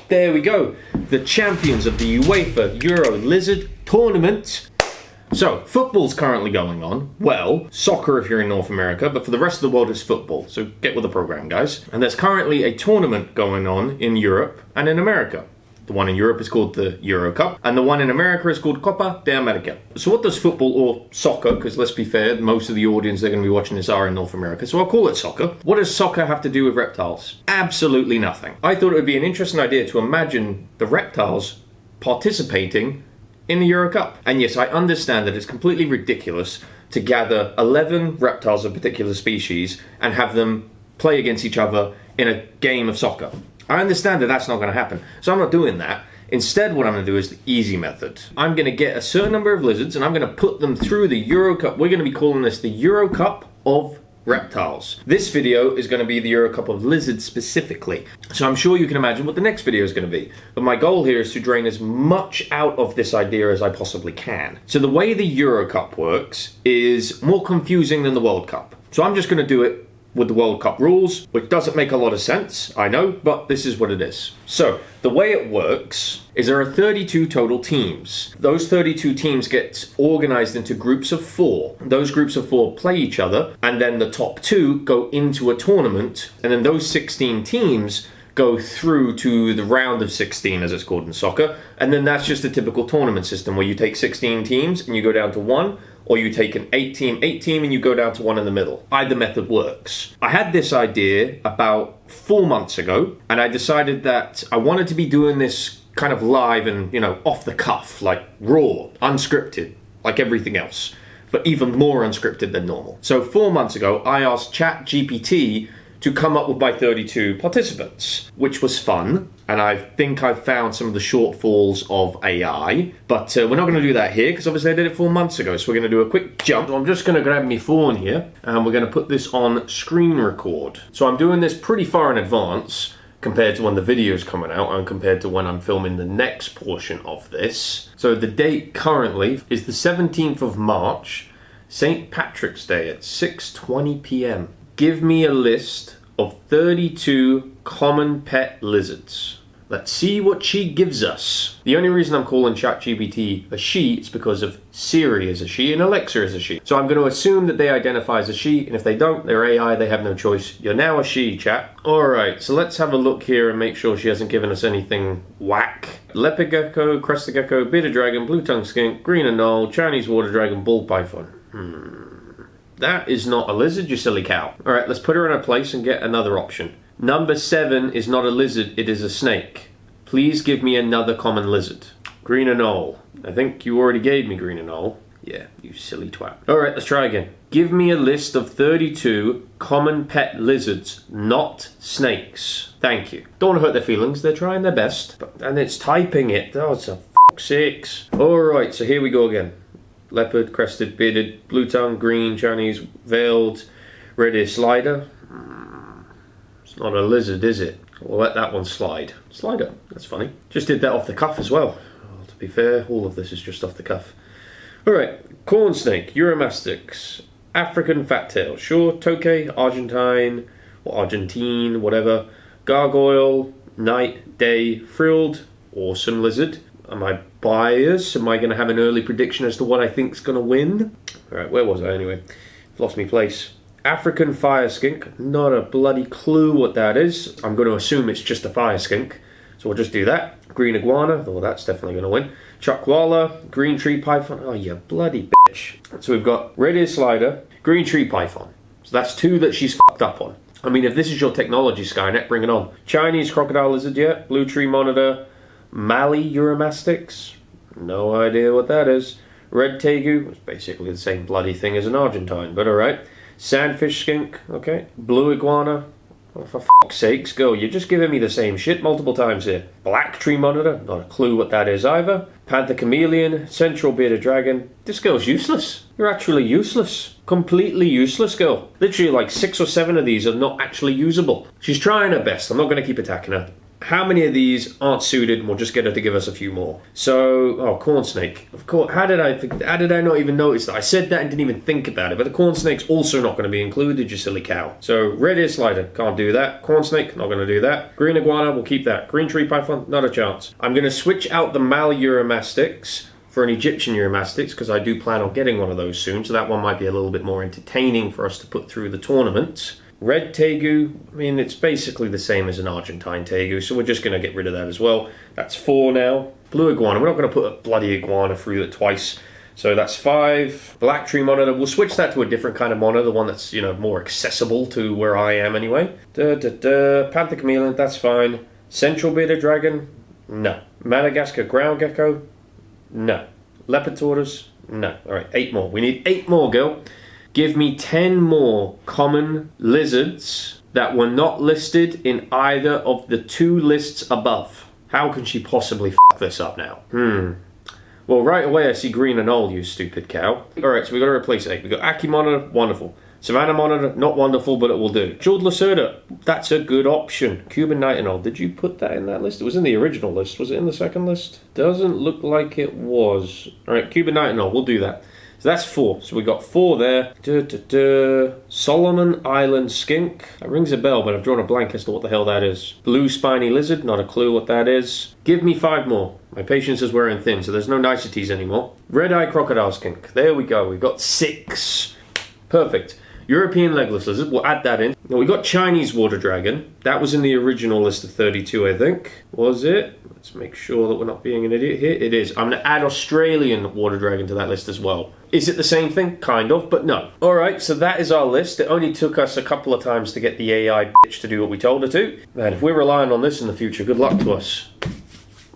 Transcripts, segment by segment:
There we go. The champions of the UEFA EURO Lizard Tournament. So, football's currently going on. Well, soccer if you're in North America, but for the rest of the world it's football. So get with the program, guys. And there's currently a tournament going on in Europe and in America. The one in Europe is called the Euro Cup, and the one in America is called Copa de America. So what does football, or soccer, because let's be fair, most of the audience they're going to be watching this are in North America, so I'll call it soccer. What does soccer have to do with reptiles? Absolutely nothing. I thought it would be an interesting idea to imagine the reptiles participating in the Euro Cup. And yes, I understand that it's completely ridiculous to gather 11 reptiles of a particular species and have them play against each other in a game of soccer. I understand that that's not going to happen, so I'm not doing that. Instead, what I'm going to do is the easy method. I'm going to get a certain number of lizards and I'm going to put them through the Euro Cup. We're going to be calling this the Euro Cup of reptiles. This video is going to be the Euro Cup of lizards specifically. So I'm sure you can imagine what the next video is going to be. But my goal here is to drain as much out of this idea as I possibly can. So the way the Euro Cup works is more confusing than the World Cup. So I'm just going to do it with the World Cup rules, which doesn't make a lot of sense, I know, but this is what it is. So, the way it works is there are 32 total teams. Those 32 teams get organized into groups of 4. Those groups of 4 play each other, and then the top 2 go into a tournament, and then those 16 teams go through to the round of 16, as it's called in soccer, and then that's just a typical tournament system where you take 16 teams and you go down to 1, or you take an 8-team and you go down to 1 in the middle. Either method works. I had this idea about 4 months ago, and I decided that I wanted to be doing this kind of live and, off the cuff, like raw, unscripted, like everything else, but even more unscripted than normal. So 4 months ago, I asked ChatGPT to come up with my 32 participants, which was fun. And I think I've found some of the shortfalls of AI, but we're not going to do that here because obviously I did it 4 months ago. So we're going to do a quick jump. So I'm just going to grab my phone here and we're going to put this on screen record. So I'm doing this pretty far in advance compared to when the video is coming out and compared to when I'm filming the next portion of this. So the date currently is the 17th of March, St. Patrick's Day at 6:20 p.m. Give me a list of 32 common pet lizards. Let's see what she gives us. The only reason I'm calling ChatGPT a she is because of Siri is a she and Alexa is a she. So I'm going to assume that they identify as a she, and if they don't, they're AI, they have no choice. You're now a she, chat. Alright, so let's have a look here and make sure she hasn't given us anything whack. Leopard gecko, crested gecko, bearded dragon, blue tongue skink, green anole, Chinese water dragon, ball python. That is not a lizard, you silly cow. Alright, let's put her in her place and get another option. Number 7 is not a lizard, it is a snake. Please give me another common lizard. Green anole. I think you already gave me green anole. Yeah, you silly twat. Alright, let's try again. Give me a list of 32 common pet lizards, not snakes. Thank you. Don't want to hurt their feelings, they're trying their best. And it's typing it. Oh, it's a fuck's sakes. Alright, so here we go again. Leopard, crested, bearded, blue tongue, green, Chinese, veiled, red-ear slider. It's not a lizard, is it? We'll let that one slide. Slider, that's funny. Just did that off the cuff as well. Oh, to be fair, all of this is just off the cuff. Alright, corn snake, Euromastix, African fat tail, sure, tokay, Argentine, or Argentine, whatever, gargoyle, night, day, frilled, awesome lizard. Am I biased? Am I going to have an early prediction as to what I think's going to win? Alright, where was I anyway? Lost me place. African fire skink. Not a bloody clue what that is. I'm going to assume it's just a fire skink. So we'll just do that. Green iguana. Oh, that's definitely going to win. Chuckwalla. Green tree python. Oh, you bloody bitch. So we've got red-ear slider. Green tree python. So that's 2 that she's fucked up on. I mean, if this is your technology, Skynet, bring it on. Chinese crocodile lizard yet? Blue tree monitor. Mali Euromastix, no idea what that is. Red tegu, it's basically the same bloody thing as an Argentine, but alright. Sandfish skink, okay. Blue iguana, oh, for fuck's sakes, go, you're just giving me the same shit multiple times here. Black tree monitor, not a clue what that is either. Panther chameleon, central bearded dragon. This girl's useless. You're actually useless. Completely useless, girl. Literally like 6 or 7 of these are not actually usable. She's trying her best, I'm not going to keep attacking her. How many of these aren't suited, and we'll just get her to give us a few more. So, oh, corn snake. Of course, how did I not even notice that? I said that and didn't even think about it, but the corn snake's also not going to be included, you silly cow. So, red ear slider, can't do that. Corn snake, not going to do that. Green iguana, we'll keep that. Green tree python, not a chance. I'm going to switch out the Mal Uromastyx for an Egyptian Uromastyx, because I do plan on getting one of those soon, so that one might be a little bit more entertaining for us to put through the tournament. Red tegu, I mean, it's basically the same as an Argentine tegu, so we're just going to get rid of that as well. That's 4 now. Blue iguana, we're not going to put a bloody iguana through it twice, so that's 5. Black tree monitor, we'll switch that to a different kind of monitor, the one that's, you know, more accessible to where I am anyway. Panther chameleon, that's fine. Central bearded dragon, no. Madagascar ground gecko, no. Leopard tortoise, no. Alright, 8 more. We need 8 more, girl. Give me 10 more common lizards that were not listed in either of the 2 lists above. How can she possibly f this up now? Well, right away I see green anole, you stupid cow. Alright, so we've got to replace 8. We've got Aki monitor, wonderful. Savannah monitor, not wonderful, but it will do. Jeweled Lacerda, that's a good option. Cuban nightingale, did you put that in that list? It was in the original list. Was it in the second list? Doesn't look like it was. Alright, Cuban nightingale, we'll do that. So that's 4. So we got 4 there. Solomon Island skink. That rings a bell, but I've drawn a blank as to what the hell that is. Blue spiny lizard. Not a clue what that is. Give me 5 more. My patience is wearing thin, so there's no niceties anymore. Red-eye crocodile skink. There we go. We've got 6. Perfect. European legless lizard. We'll add that in. Now we got Chinese water dragon. That was in the original list of 32, I think. Was it? Let's make sure that we're not being an idiot here. It is. I'm going to add Australian water dragon to that list as well. Is it the same thing? Kind of, but no. Alright, so that is our list. It only took us a couple of times to get the AI bitch to do what we told her to. Man, if we're relying on this in the future, good luck to us.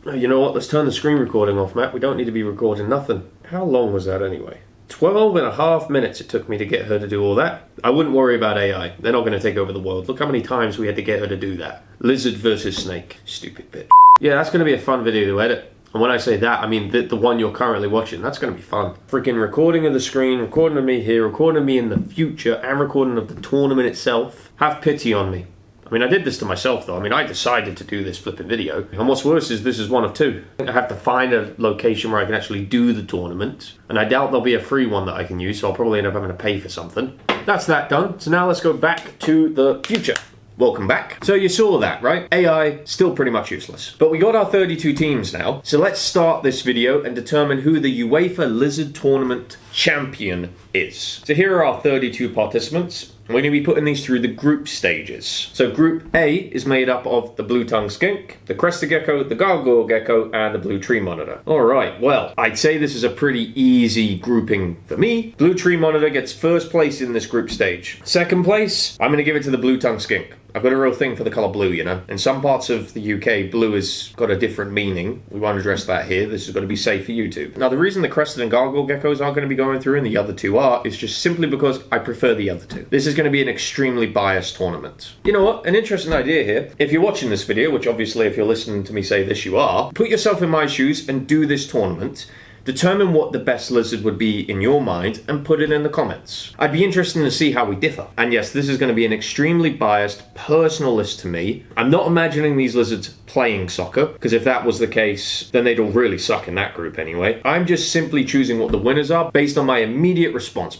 You know what? Let's turn the screen recording off, Matt. We don't need to be recording nothing. How long was that anyway? 12.5 minutes it took me to get her to do all that. I wouldn't worry about AI. They're not going to take over the world. Look how many times we had to get her to do that. Lizard versus snake. Stupid bitch. Yeah, that's going to be a fun video to edit. And when I say that, I mean the one you're currently watching. That's going to be fun. Freaking recording of the screen, recording of me here, recording of me in the future, and recording of the tournament itself. Have pity on me. I mean, I did this to myself, though. I mean, I decided to do this flipping video. And what's worse is this is one of 2. I have to find a location where I can actually do the tournament. And I doubt there'll be a free one that I can use, so I'll probably end up having to pay for something. That's that done. So now let's go back to the future. Welcome back. So you saw that, right? AI, still pretty much useless. But we got our 32 teams now. So let's start this video and determine who the UEFA Lizard Tournament champion is. So here are our 32 participants. We're going to be putting these through the group stages. So group A is made up of the blue tongue skink, the crested gecko, the gargoyle gecko, and the blue tree monitor. Alright, well, I'd say this is a pretty easy grouping for me. Blue tree monitor gets first place in this group stage. Second place, I'm going to give it to the blue tongue skink. I've got a real thing for the colour blue, you know. In some parts of the UK, blue has got a different meaning. We won't address that here. This is going to be safe for YouTube. Now, the reason the crested and gargoyle geckos aren't going to be going through and the other 2 are is just simply because I prefer the other 2. This is going to be an extremely biased tournament. You know what? An interesting idea here. If you're watching this video, which obviously if you're listening to me say this, you are, put yourself in my shoes and do this tournament. Determine what the best lizard would be in your mind and put it in the comments. I'd be interested to see how we differ. And yes, this is going to be an extremely biased, personal list to me. I'm not imagining these lizards playing soccer, because if that was the case, then they'd all really suck in that group anyway. I'm just simply choosing what the winners are based on my immediate response,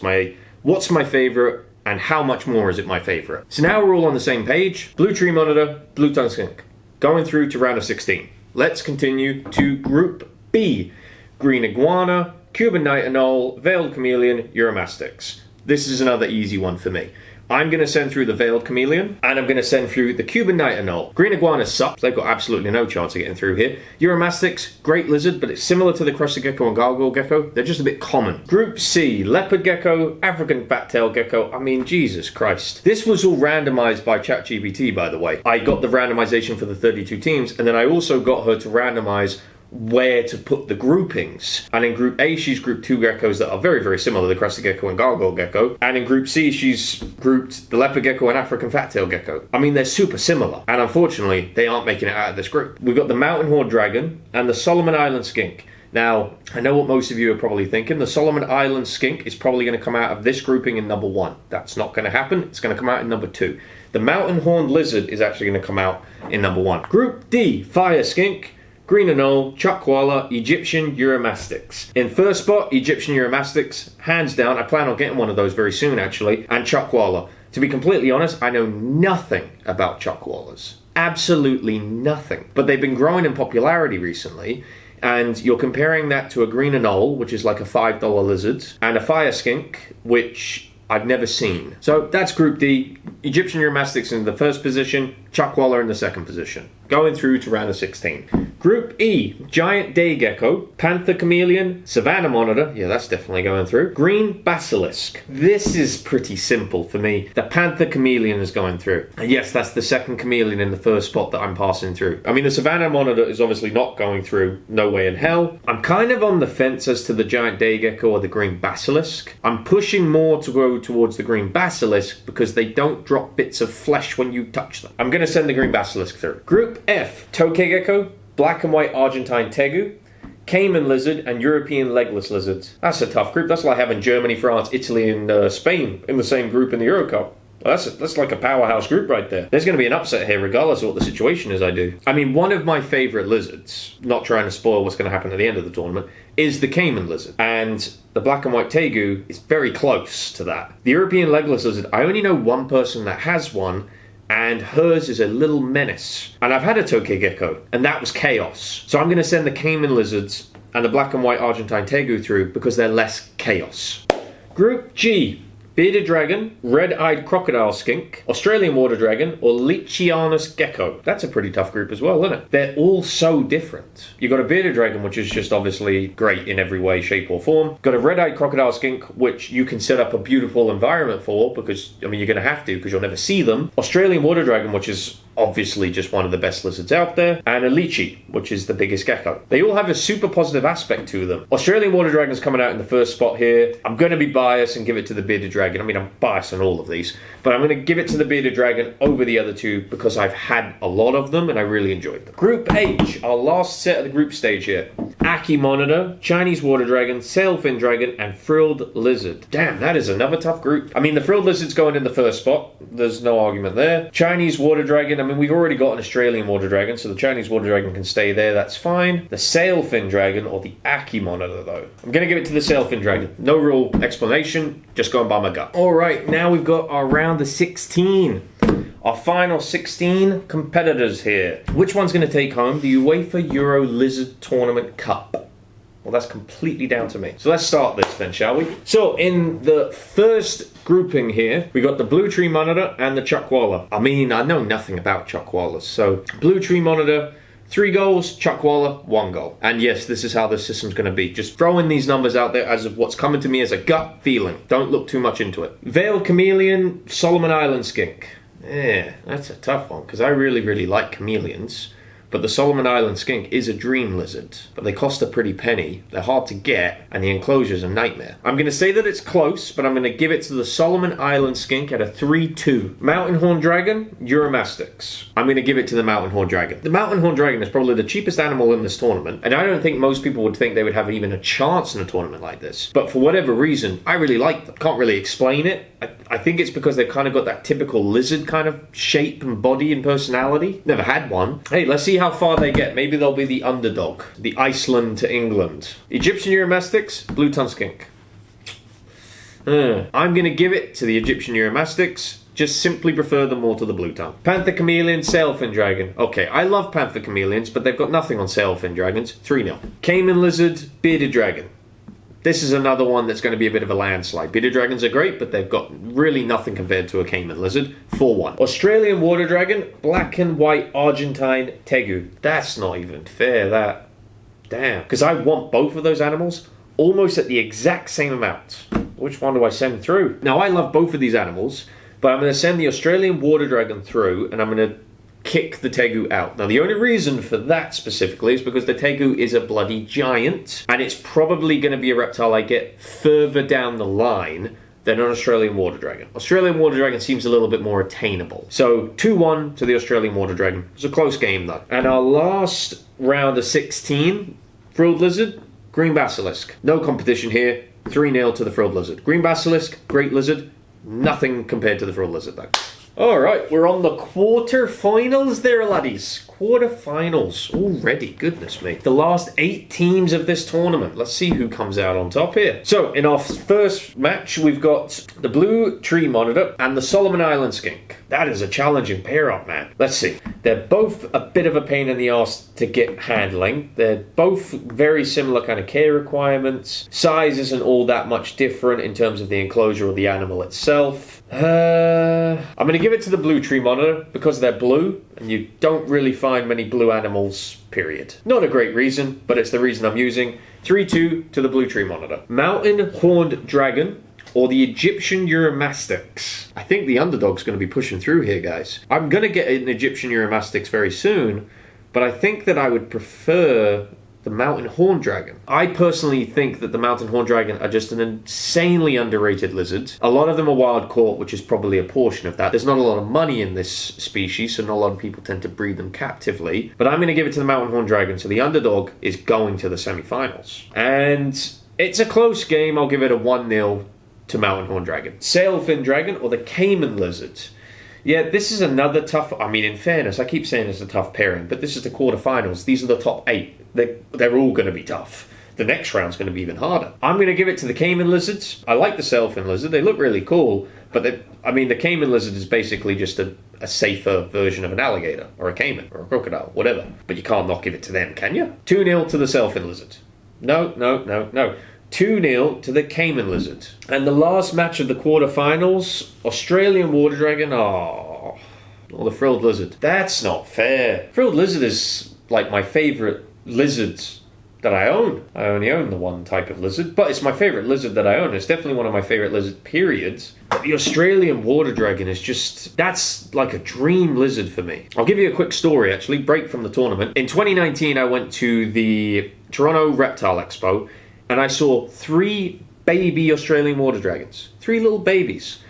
what's my favorite and how much more is it my favorite. So now we're all on the same page. Blue tree monitor, blue tongue skink. Going through to round of 16. Let's continue to group B. Green iguana, Cuban nightingale, veiled chameleon, Uromastyx. This is another easy one for me. I'm going to send through the veiled chameleon, and I'm going to send through the Cuban nightingale. Green iguana sucks. They've got absolutely no chance of getting through here. Uromastyx, great lizard, but it's similar to the crested gecko and gargoyle gecko. They're just a bit common. Group C, leopard gecko, African fat-tailed gecko. I mean, Jesus Christ. This was all randomized by ChatGPT, by the way. I got the randomization for the 32 teams, and then I also got her to randomize where to put the groupings. And in Group A, she's grouped 2 geckos that are very, very similar, the crested gecko and gargoyle gecko. And in Group C, she's grouped the leopard gecko and African fat-tailed gecko. I mean, they're super similar. And unfortunately, they aren't making it out of this group. We've got the mountain horn dragon and the Solomon Island skink. Now, I know what most of you are probably thinking. The Solomon Island skink is probably going to come out of this grouping in number 1. That's not going to happen. It's going to come out in number 2. The mountain horned lizard is actually going to come out in number 1. Group D, fire skink, green anole, chuck koala, Egyptian Uromastyx. In first spot, Egyptian Uromastyx, hands down. I plan on getting one of those very soon, actually. And chuck koala. To be completely honest, I know nothing about chuck koalas. Absolutely nothing. But they've been growing in popularity recently. And you're comparing that to a green anole, which is like a $5 lizard, and a fire skink, which I've never seen. So that's Group D. Egyptian Uromastyx in the first position, chuck koala in the second position. Going through to round of 16. Group E, giant day gecko, panther chameleon, savannah monitor, yeah, that's definitely going through, green basilisk. This is pretty simple for me. The panther chameleon is going through. And yes, that's the second chameleon in the first spot that I'm passing through. I mean, the savannah monitor is obviously not going through, no way in hell. I'm kind of on the fence as to the giant day gecko or the green basilisk. I'm pushing more to go towards the green basilisk because they don't drop bits of flesh when you touch them. I'm going to send the green basilisk through. Group F, tokay gecko, black and white Argentine tegu, caiman lizard, and European legless lizards. That's a tough group. That's like having Germany, France, Italy, and Spain in the same group in the Euro Cup. That's like a powerhouse group right there. There's going to be an upset here regardless of what the situation is, I do. I mean, one of my favourite lizards, not trying to spoil what's going to happen at the end of the tournament, is the caiman lizard. And the black and white tegu is very close to that. The European legless lizard, I only know one person that has one, and hers is a little menace. And I've had a tokay gecko, and that was chaos. So I'm going to send the caiman lizards and the black and white Argentine tegu through because they're less chaos. Group G, bearded dragon, red-eyed crocodile skink, Australian water dragon, or Leachianus gecko. That's a pretty tough group as well, isn't it? They're all so different. You've got a bearded dragon, which is just obviously great in every way, shape, or form. Got a red-eyed crocodile skink, which you can set up a beautiful environment for because, I mean, you're going to have to because you'll never see them. Australian water dragon, which is obviously just one of the best lizards out there, and a lychee, which is the biggest gecko. They all have a super positive aspect to them. Australian water dragon's coming out in the first spot here. I'm going to be biased and give it to the bearded dragon. I mean, I'm biased on all of these, but I'm going to give it to the bearded dragon over the other two because I've had a lot of them and I really enjoyed them. Group H, our last set of the group stage here. Aki monitor, Chinese water dragon, sailfin dragon, and frilled lizard. Damn, that is another tough group. I mean, the frilled lizard's going in the first spot. There's no argument there. Chinese water dragon, I mean, we've already got an Australian water dragon, so the Chinese water dragon can stay there, that's fine. The sailfin dragon, or the Aki monitor, though. I'm going to give it to the sailfin dragon. No real explanation, just going by my gut. Alright, now we've got our round of 16. Our final 16 competitors here. Which one's going to take home the UEFA EURO Lizard Tournament Cup? Well, that's completely down to me. So let's start this then, shall we? So in the first grouping here, we got the blue tree monitor and the chuck koala. I mean, I know nothing about chuck koalas. So blue tree monitor, 3 goals, chuck koala, 1 goal. And yes, this is how the system's going to be. Just throwing these numbers out there as of what's coming to me as a gut feeling. Don't look too much into it. Veiled chameleon, Solomon Island skink. Yeah, that's a tough one because I really like chameleons. But the Solomon Island skink is a dream lizard, but they cost a pretty penny, they're hard to get, and the enclosure's a nightmare. I'm going to say that it's close, but I'm going to give it to the Solomon Island skink at a 3-2. Mountain horn dragon, Uromastyx. I'm going to give it to the mountain horn dragon. The mountain horn dragon is probably the cheapest animal in this tournament, and I don't think most people would think they would have even a chance in a tournament like this. But for whatever reason, I really like them. Can't really explain it. I think it's because they've kind of got that typical lizard kind of shape and body and personality. Never had one. Hey, let's see how far they get. Maybe they'll be the underdog. The Iceland to England. Egyptian Uromastyx, blue tongue skink. I'm going to give it to the Egyptian Uromastyx. Just simply prefer them more to the blue tongue. Panther chameleon, sailfin dragon. Okay, I love panther chameleons, but they've got nothing on sailfin dragons. 3-0. Caiman lizard, bearded dragon. This is another one that's going to be a bit of a landslide. Bearded dragons are great, but they've got really nothing compared to a caiman lizard. 4-1. Australian water dragon, black and white Argentine tegu. That's not even fair, that. Damn. Because I want both of those animals almost at the exact same amount. Which one do I send through? Now, I love both of these animals, but I'm going to send the Australian water dragon through, and I'm going to kick the tegu out. Now, the only reason for that specifically is because the tegu is a bloody giant, and it's probably going to be a reptile I get further down the line than an Australian water dragon. Australian water dragon seems a little bit more attainable. So 2-1 to the Australian water dragon. It was a close game though. And our last round of 16, frilled lizard, green basilisk. No competition here. 3-0 to the frilled lizard. Green basilisk, great lizard. Nothing compared to the frilled lizard though. Alright, we're on the quarterfinals there, laddies. Quarterfinals already, goodness me. The last 8 teams of this tournament. Let's see who comes out on top here. So, in our first match, we've got the Blue Tree Monitor and the Solomon Island Skink. That is a challenging pair up, man. Let's see. They're both a bit of a pain in the arse to get handling. They're both very similar kind of care requirements. Size isn't all that much different in terms of the enclosure or the animal itself. I'm going to give it to the Blue Tree Monitor because they're blue and you don't really find many blue animals, period. Not a great reason, but it's the reason I'm using. 3-2 to the Blue Tree Monitor. Mountain Horned Dragon or the Egyptian Euromastix. I think the underdog's going to be pushing through here, guys. I'm going to get an Egyptian Euromastix very soon, but I think that I would prefer the Mountain Horned Dragon. I personally think that the Mountain Horned Dragon are just an insanely underrated lizard. A lot of them are wild caught, which is probably a portion of that. There's not a lot of money in this species, so not a lot of people tend to breed them captively. But I'm going to give it to the Mountain Horned Dragon, so the underdog is going to the semi-finals. And it's a close game. I'll give it a 1-0 to Mountain Horned Dragon. Sailfin Dragon or the Cayman Lizard. Yeah, this is another tough... I mean, in fairness, I keep saying it's a tough pairing, but this is the quarterfinals. These are the top 8. They're all going to be tough. The next round's going to be even harder. I'm going to give it to the Cayman Lizards. I like the Sailfin Lizard. They look really cool, but the Cayman Lizard is basically just a safer version of an alligator, or a cayman, or a crocodile, whatever. But you can't not give it to them, can you? 2-0 to the Sailfin Lizard. No. 2-0 to the Cayman Lizard. And the last match of the quarterfinals, Australian Water Dragon. Oh, the Frilled Lizard. That's not fair. Frilled Lizard is like my favourite lizard that I own. I only own the one type of lizard, but it's my favourite lizard that I own. It's definitely one of my favourite lizard periods. But the Australian Water Dragon is just, that's like a dream lizard for me. I'll give you a quick story actually, break from the tournament. In 2019 I went to the Toronto Reptile Expo and I saw 3 baby Australian water dragons. 3 little babies.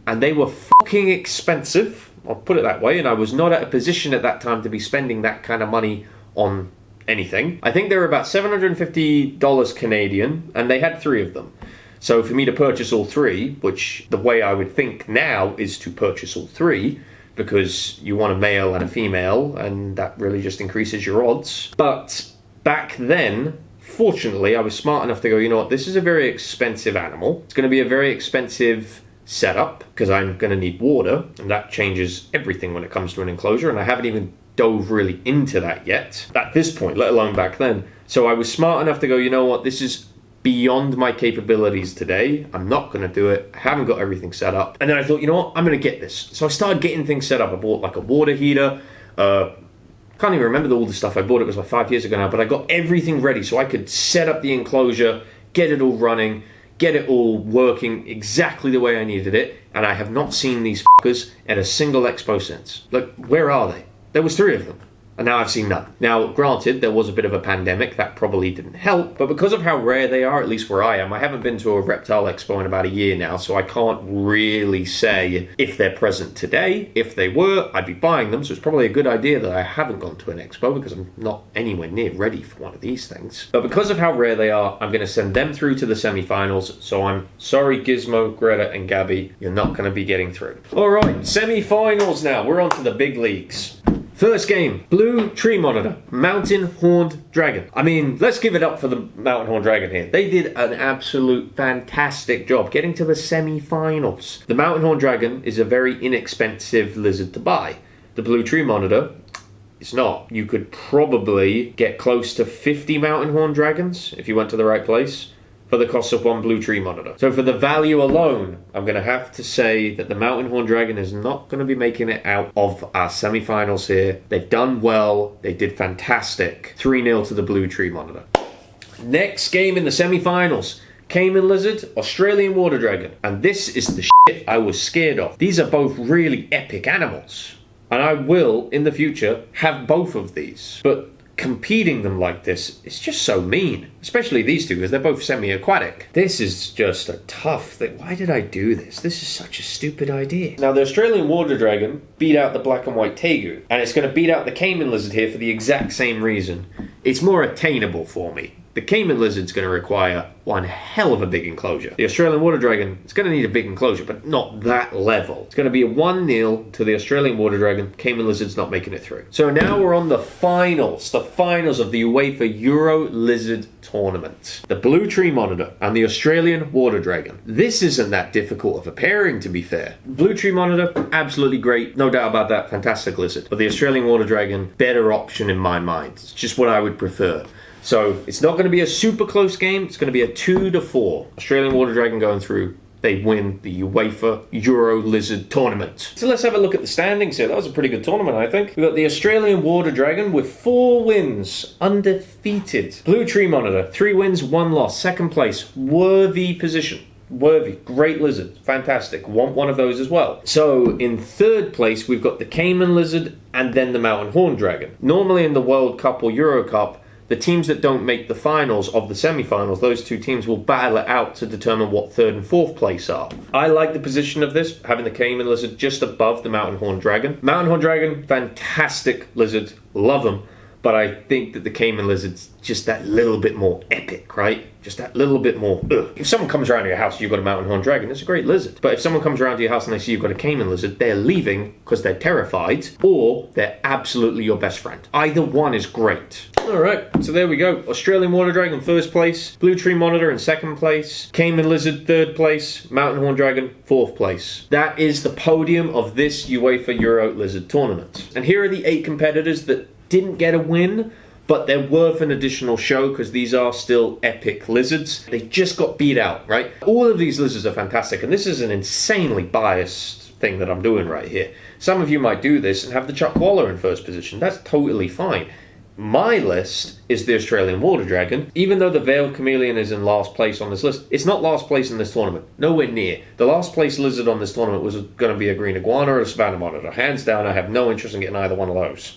And they were fucking expensive, I'll put it that way, and I was not at a position at that time to be spending that kind of money on anything. I think they were about $750 Canadian, and they had 3 of them. So for me to purchase all 3, which the way I would think now is to purchase all 3, because you want a male and a female, and that really just increases your odds. But back then, fortunately, I was smart enough to go, you know what, this is a very expensive animal. It's going to be a very expensive setup, because I'm going to need water, and that changes everything when it comes to an enclosure, and I haven't even dove really into that yet at this point, let alone back then. So I was smart enough to go, you know what, this is beyond my capabilities today. I'm not going to do it. I haven't got everything set up. And then I thought, you know what, I'm going to get this. So I started getting things set up. I bought like a water heater. Can't even remember all the stuff I bought. It was like 5 years ago now, but I got everything ready so I could set up the enclosure, get it all running, get it all working exactly the way I needed it. And I have not seen these fuckers at a single expo since. Like, where are they? There was 3 of them, and now I've seen none. Now, granted, there was a bit of a pandemic, that probably didn't help, but because of how rare they are, at least where I am, I haven't been to a reptile expo in about a year now, so I can't really say if they're present today. If they were, I'd be buying them, so it's probably a good idea that I haven't gone to an expo, because I'm not anywhere near ready for one of these things. But because of how rare they are, I'm going to send them through to the semi-finals, so I'm sorry, Gizmo, Greta, and Gabby, you're not going to be getting through. Alright, semi-finals now, we're on to the big leagues. First game, Blue Tree Monitor, Mountain Horned Dragon. I mean, let's give it up for the Mountain Horned Dragon here. They did an absolute fantastic job getting to the semi-finals. The Mountain Horned Dragon is a very inexpensive lizard to buy. The Blue Tree Monitor, it's not. You could probably get close to 50 Mountain Horned Dragons if you went to the right place for the cost of 1 Blue Tree Monitor. So for the value alone, I'm going to have to say that the Mountain Horned Dragon is not going to be making it out of our semi-finals here. They've done well. They did fantastic. 3-0 to the Blue Tree Monitor. Next game in the semi-finals, Cayman Lizard, Australian Water Dragon. And this is the shit I was scared of. These are both really epic animals. And I will, in the future, have both of these. But competing them like this is just so mean, especially these two because they're both semi-aquatic. This is just a tough thing. Why did I do this? This is such a stupid idea. Now the Australian Water Dragon beat out the black and white tegu, and it's going to beat out the Cayman Lizard here for the exact same reason. It's more attainable for me. The Cayman lizard's going to require one hell of a big enclosure. The Australian water dragon, it's going to need a big enclosure, but not that level. It's going to be a 1-0 to the Australian water dragon. Cayman lizard's not making it through. So now we're on the finals of the UEFA EURO Lizard Tournament. The blue tree monitor and the Australian water dragon. This isn't that difficult of a pairing, to be fair. Blue tree monitor, absolutely great. No doubt about that. Fantastic lizard. But the Australian water dragon, better option in my mind. It's just what I would prefer. So it's not going to be a super close game. It's going to be a 2-4. Australian water dragon going through. They win the UEFA EURO Lizard Tournament. So let's have a look at the standings here. That was a pretty good tournament, I think. We've got the Australian water dragon with 4 wins, undefeated. Blue tree monitor, 3 wins, 1 loss. Second place, worthy position. Worthy, great lizard, fantastic. Want one of those as well. So in third place, we've got the Cayman lizard and then the mountain horn dragon. Normally in the World Cup or Euro Cup, the teams that don't make the finals of the semi-finals, those 2 teams will battle it out to determine what 3rd and 4th place are. I like the position of this, having the Cayman lizard just above the mountain horn dragon. Mountain horn dragon, fantastic lizard, love them. But I think that the Cayman lizard's just that little bit more epic, right? Just that little bit more, ugh. If someone comes around to your house and you've got a mountain horn dragon, it's a great lizard. But if someone comes around to your house and they see you've got a Cayman lizard, they're leaving because they're terrified, or they're absolutely your best friend. Either one is great. Alright, so there we go. Australian water dragon, 1st place. Blue tree monitor in 2nd place. Cayman lizard, 3rd place. Mountain horn dragon, 4th place. That is the podium of this UEFA Euro Lizard Tournament. And here are the 8 competitors that didn't get a win, but they're worth an additional show because these are still epic lizards. They just got beat out, right? All of these lizards are fantastic, and this is an insanely biased thing that I'm doing right here. Some of you might do this and have the Chuck Waller in 1st position. That's totally fine. My list is the Australian water dragon. Even though the veiled chameleon is in last place on this list, it's not last place in this tournament. Nowhere near. The last place lizard on this tournament was going to be a green iguana or a savannah monitor. Hands down, I have no interest in getting either one of those.